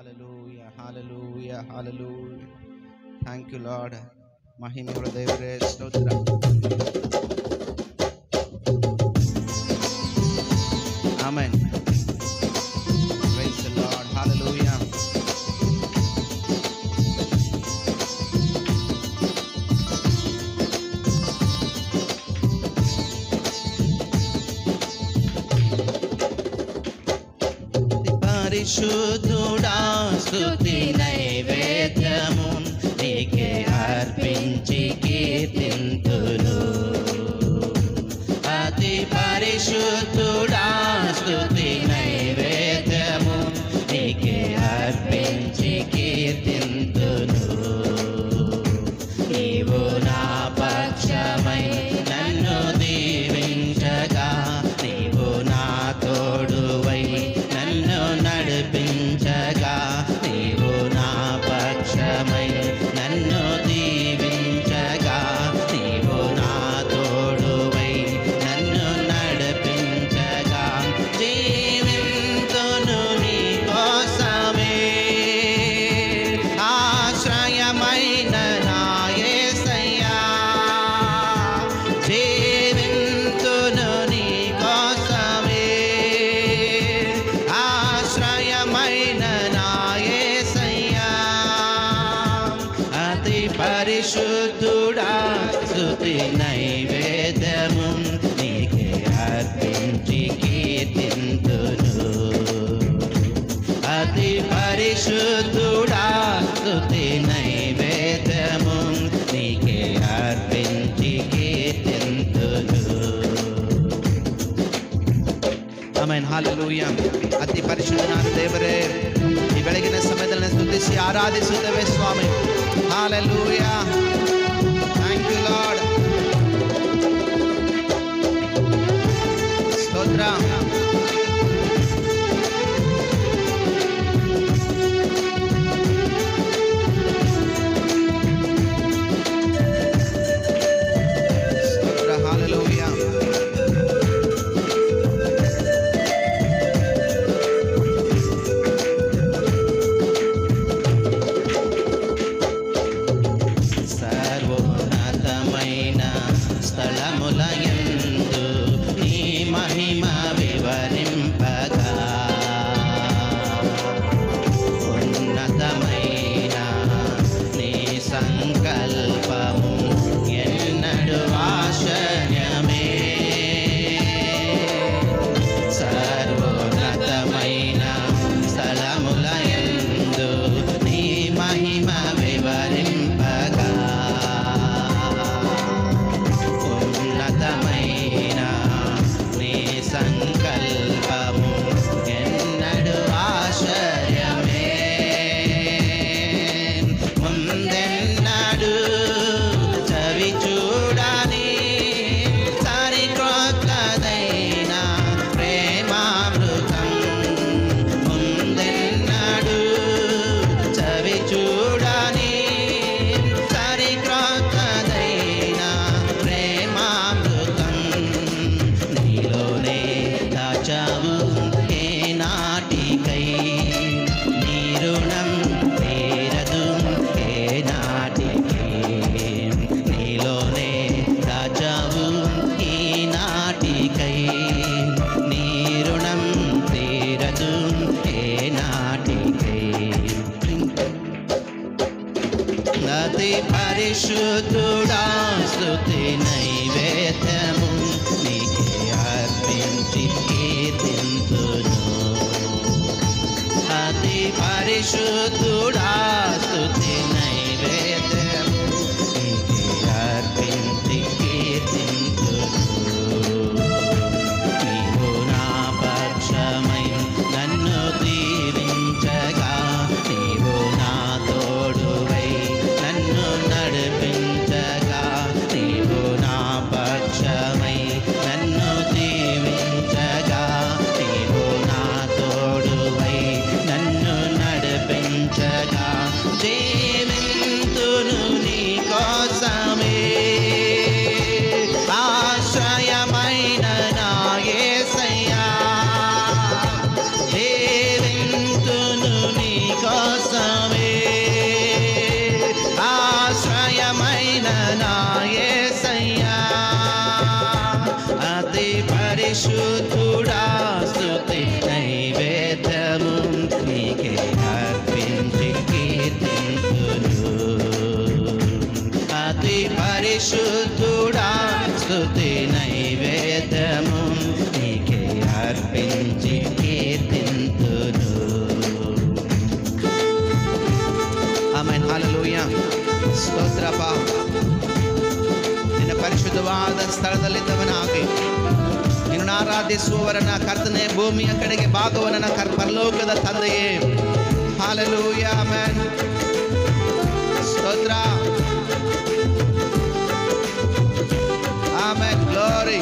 Hallelujah hallelujah hallelujah. Thank you lord. మహిమగల దేవుడే స్తోత్రం. Amen. Praise the lord. Hallelujah. పరిశుద్ధుడా స్తుతి నైవేద్యము నీకే అర్పించి కీర్తింతును. అతి పరిశుద్ధుడా స్తుతి నైవేద్యము నీకే అర్పించి కీర్తింతును. నీవు నా పక్షమై నన్ను దీవించగా, నీవు నా తోడువై నన్ను నడిపించగా, నీవు నా పక్షమై నన్ను దీవించగా, నీవు నా తోడువై నన్ను నడిపించగా, జీవింతును నీ కోసమే ఆశ్రయమైన నా యేసయ్యా. జీవింతును నీ కోసమే ఆశ్రయమైన నా యేసయ్యా. అతి పరిశుద్ధుడా స్తుతి నైవేద్యము నీకే అర్పించి కీర్తింతును. అతి పరిశుద్ధుడా స్తుతి నైవేద్యము నీకే అర్పించి కీర్తింతును. ಆಮೆನ್. ಹಲ್ಲೆಲೂಯಾ. ಅತಿ ಪರಿಶುದ್ಧನಾದ ದೇವರೇ, ಈ ಬೆಳಗಿನ ಸಮಯದಲ್ಲಿ ಸ್ತುತಿಸಿ ಆರಾಧಿಸುತ್ತೇವೆ ಸ್ವಾಮಿ. ಹಲ್ಲೆಲೂಯಾ. Thank you Lord. ಸ್ತೋತ್ರ. ಸ್ತೋತ್ರ. ಹಲ್ಲೆಲೂಯಾ. సర్వోన్నతమైన స్థలములయందు నీ మహిమ వివరింపగా, ఉన్నతమైన నీ సంకల్పము ఎన్నడు ఆశ్చర్యమే. సర్వోన్నతమైన స్థలములయందు నీ మహిమ వివరింపగా, ఉన్నతమైన నీ సంకల్పము ఎన్నడు ఆశ్చర్యమే. ముందెన్నడు చవి చూడని సరికొత్తదైన ప్రేమామృతం, ముందెన్నడు చవి చూడని సరికొత్తదైన ప్రేమామృతం నీలోనే దాచావు ఏ నాటికై. నీ రుణం తీరదు ఏ నాటికై. నీలోనే దాచావు ఈ నాటికై. నీ రుణం తీరదు ఏ నాటికై. అతి పరిశుద్ధుడా స్తుతి నైవేద్యము నీకే అర్పించి కీర్తింతును. అతి పరిశుద్ధుడా స్తుతి నైవేద్యము నీకే అర్పించి కీర్తింతును. నీవు నా పక్షమై నన్ను దీవించగా, నీవు నా తోడువై నన్ను నడిపించగా, నీవు నా పక్షమై నన్ను దీవించగా, నీవు నా తోడువై నన్ను నడిపించగా, జీవింతును ಹಲ್ಲೆಲೂಯಾ. ಸ್ತೋತ್ರಪ್ಪ. ನಿನ್ನ ಪರಿಶುದ್ಧವಾದ ಸ್ಥಳದಲ್ಲಿದ್ದವನಾಗಿ ನಿನ್ನನ್ನು ಆರಾಧಿಸುವವರನ್ನ ಕರ್ತನೆ, ಭೂಮಿಯ ಕಡೆಗೆ ಭಾಗವನ್ನ ಪರಲೋಕದ ತಂದೆಯೇ. ಹಲ್ಲೆಲೂಯಾ. ಆಮೆನ್. ಸ್ತೋತ್ರ. ಆಮೆನ್. ಗ್ಲೋರಿ.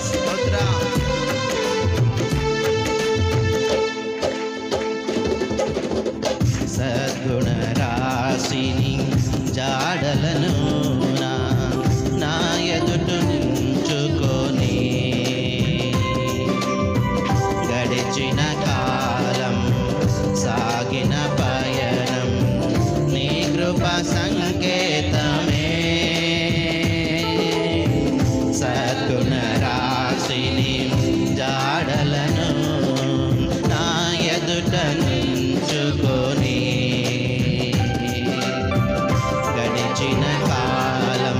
ಸ್ತೋತ್ರ. సద్గుణ రాశిని జాడలను నా ఎదుట నించుకొని గడిచిన కాలం సాగిన పయనం నీ కృప సంకేతమే. సద్గుణ రాశిని జాడలను నా ఎదుట నించుకొని గడిచిన కాలం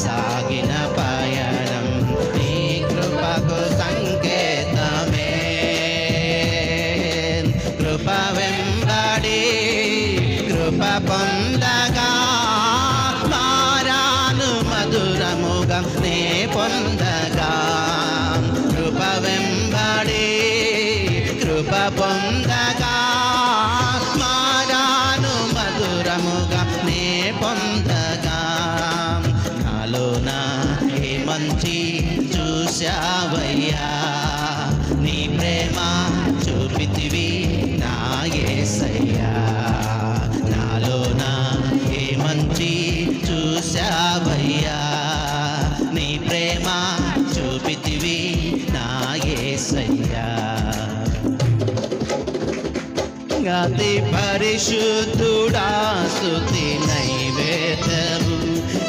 సాగిన పయనం నీ కృపకు సంకేతమే. కృప వెంబడి కృప పొందగా మారాను మధురముగా నే పొందగా. కృప వెంబడి కృప పొందగా మారాను మధురముగా నే పొందగా. నాలోన ఏ మంచి చూశావయ్యా, నీ ప్రేమ చూపితివి నా యేసయ్యా. నాలోన ఏ మంచి చూశావయ్యా, నీ ప్రేమ చూపితివి నా యేసయ్యా. అతి పరిశుద్ధుడా స్తుతి నైవేద్యము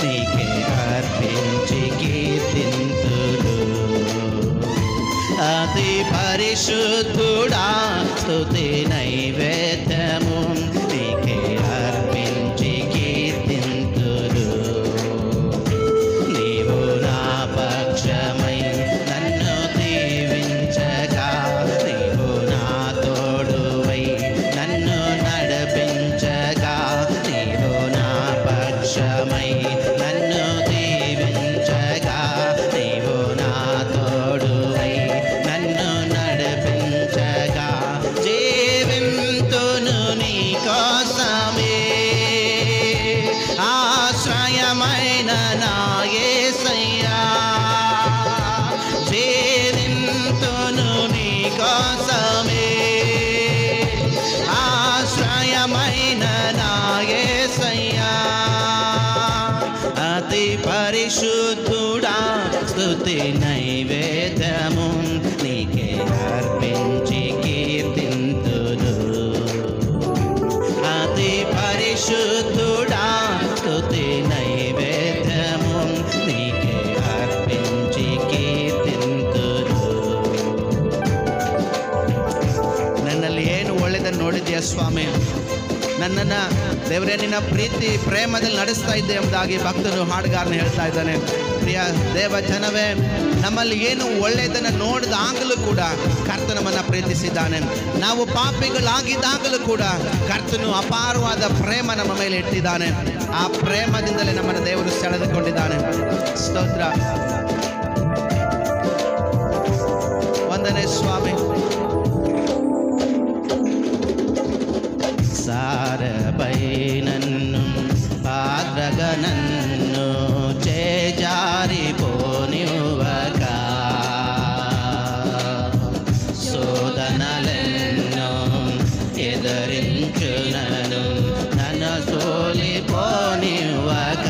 నీకే అర్పించి కీర్తింతురు. అతి పరిశుద్ధుడా స్తుతి నైవేద్యము నీకే అర్పించి కీర్తింతురు. నీవు నా పక్షమై నన్ను దీవించగా, నీవు నా తోడువై నన్ను నడిపించగా, నీవు నా పక్షమై నన్ను దీవించగా, నీవు నా తోడువై నన్ను నడిపించగా. జీవింతును నీ కోసమే, ఆశ్రయమైన నా యేసయ్యా. జీవింతును నీ కోసమే, ఆశ్రయమైన నా యేసయ్యా. అతి పరిశుద్ధుడా స్తుతి నైవేద్యము నీకే అర్పించి కీర్తింతును. అతి పరిశుద్ధుడా స్తుతి నైవేద్యము నీకే అర్పించి ಕೀರ್ತಿಂತುರು. ನನ್ನಲ್ಲಿ ಏನು ಒಳ್ಳೆಯದನ್ನು ನೋಡಿದೆಯಾ ಸ್ವಾಮಿ? ನನ್ನನ್ನು ದೇವರೇ ನಿನ್ನ ಪ್ರೀತಿ ಪ್ರೇಮದಲ್ಲಿ ನಡೆಸ್ತಾ ಇದ್ದೆ ಎಂಬುದಾಗಿ ಭಕ್ತನು ಹಾಡುಗಾರನು ಹೇಳ್ತಾ ಇದ್ದಾನೆ. ಪ್ರಿಯ ದೇವ ಜನವೇ, ನಮ್ಮಲ್ಲಿ ಏನು ಒಳ್ಳೆಯದನ್ನು ನೋಡಿದಾಗಲೂ ಕೂಡ ಕರ್ತ ನಮ್ಮನ್ನು ಪ್ರೀತಿಸಿದ್ದಾನೆ. ನಾವು ಪಾಪಿಗಳಾಗಿದ್ದಾಗಲೂ ಕೂಡ ಕರ್ತನು ಅಪಾರವಾದ ಪ್ರೇಮ ನಮ್ಮ ಮೇಲೆ ಇಟ್ಟಿದ್ದಾನೆ. ಆ ಪ್ರೇಮದಿಂದಲೇ ನಮ್ಮನ್ನು ದೇವರು ಸೆಳೆದುಕೊಂಡಿದ್ದಾನೆ. ಸ್ತೋತ್ರ. ವಂದನೆ ಸ್ವಾಮಿ. సారపై నన్ను పాత్రగా నన్ను చేజారిపోనివ్వక, శోధనలెన్నో ఎదిరించునను నన్ను సోలిపోనివ్వక.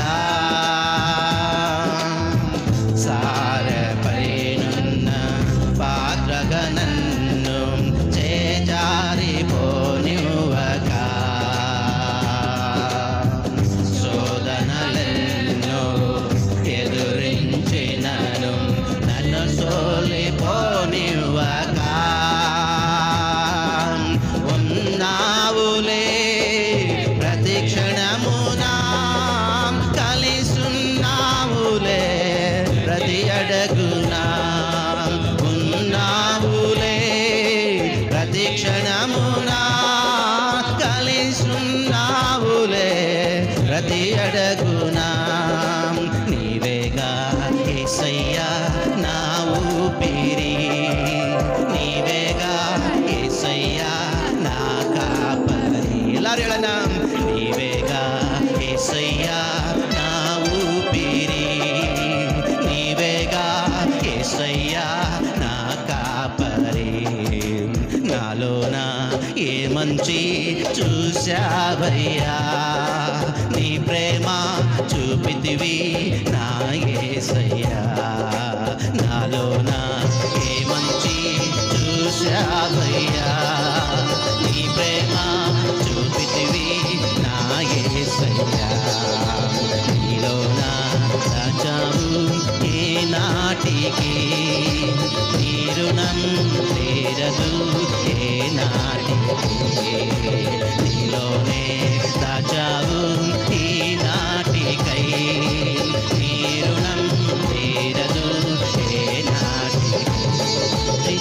చూశావయ్యా నీ ప్రేమ చూపితివి నా యేసయ్యా నాలోన ఏ మంచి చూశావయ్యా నీ ప్రేమ చూపితివి నా యేసయ్యా నీలోన దాచావు ఏ నాటికి నీ రుణం తీరదు ఏ నాటికి నీలోనే దాచావు ఈ నాటికై నీ రుణం తీరదు ఏ నాటికి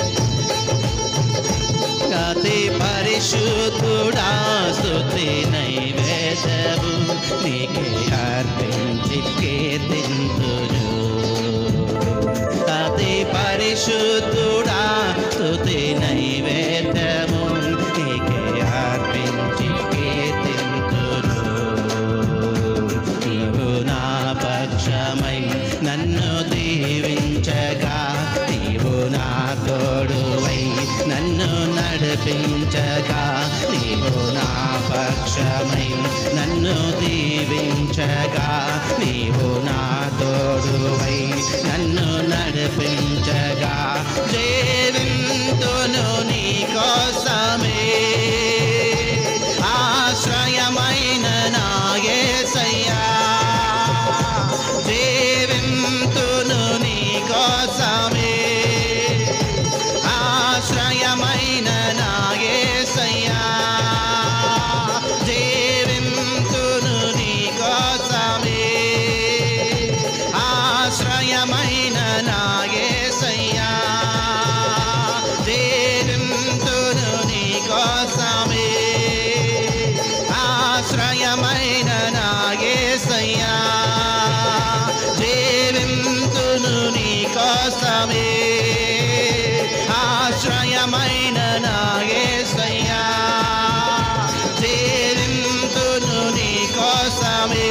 అతి పరిశుద్ధుడా స్తుతి నైవేద్యము నీకే అర్పించి కీర్తింతును అతి పరిశుద్ధుడా స్తుతి నైవేద్యము నీకే అర్పించి కీర్తింతును నీవు నా పక్షమై నన్ను దీవించగా నీవు నా తోడువై నన్ను నడిపించగా నీవు నా పక్షమై నన్ను దీవించగా నీవు నా తోడువై నన్ను నడిపించగా జీవింతును నీ కోసమే ఆశ్రయమైన నా యేసయ్యా జీవింతును నీ కోసమే ఆశ్రయమైన నా యేసయ్యా జీవింతును నీ కోసమే ఆశ్రయమైన నా యేసయ్యా జీవింతును నీ కోసమే ఆశ్రయమైన నా యేసయ్యా జీవింతును నీ కోసమే ఆశ్రయమైన నా యేసయ్యా జీవింతును నీ కోసమే